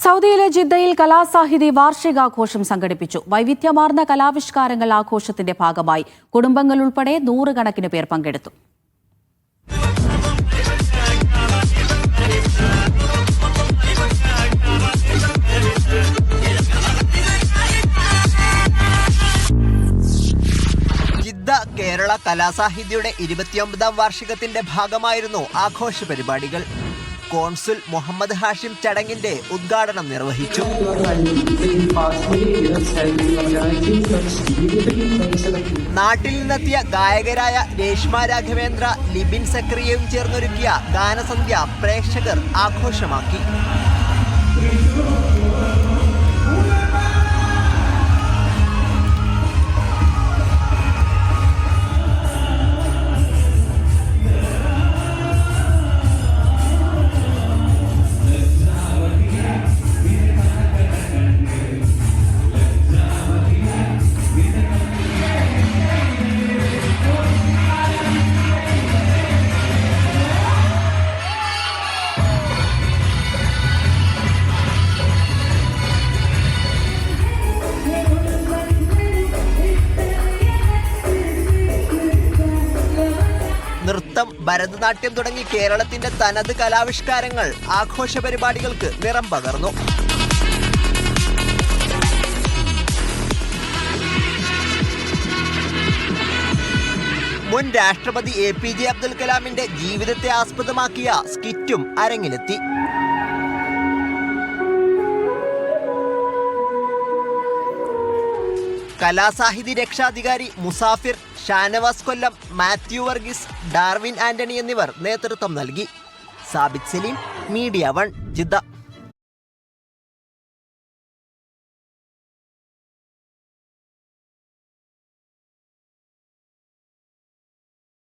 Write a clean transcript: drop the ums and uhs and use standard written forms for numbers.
സൗദിയിലെ ജിദ്ദയിൽ കലാസാഹിതി വാർഷികാഘോഷം സംഘടിപ്പിച്ചു. വൈവിധ്യമാർന്ന കലാവിഷ്കാരങ്ങൾ ആഘോഷത്തിന്റെ ഭാഗമായി കുടുംബങ്ങൾ ഉൾപ്പെടെ നൂറുകണക്കിന് പേർ പങ്കെടുത്തു. ജിദ്ദ കേരള കലാസാഹിതിയുടെ 29ാം വാർഷികത്തിന്റെ ഭാഗമായിരുന്നു ആഘോഷ പരിപാടികൾ. കോൺസുൽ മുഹമ്മദ് ഹാഷിം ചടങ്ങിന്റെ ഉദ്ഘാടനം നിർവഹിച്ചു. നാട്ടിൽ നിന്നെത്തിയ ഗായകരായ രേഷ്മ രാഘവേന്ദ്ര, ലിബിൻ സക്രിയയും ചേർന്നൊരുക്കിയ ഗാനസന്ധ്യ പ്രേക്ഷകർ ആഘോഷമാക്കി. നൃത്തം, ഭരതനാട്യം തുടങ്ങി കേരളത്തിന്റെ തനത് കലാവിഷ്കാരങ്ങൾ ആഘോഷ പരിപാടികൾക്ക് നിറം പകർന്നു. മുൻ രാഷ്ട്രപതി APJ അബ്ദുൽ കലാമിന്റെ ജീവിതത്തെ ആസ്പദമാക്കിയ സ്കിറ്റും അരങ്ങിലെത്തി. കലാസാഹിതി രക്ഷാധികാരി മുസാഫിർ, ഷാനവാസ് കൊല്ലം, മാത്യു വർഗീസ്, ഡാർവിൻ ആന്റണി എന്നിവർ നേതൃത്വം നൽകി. Sabith Saleem, media 1, Jeddah.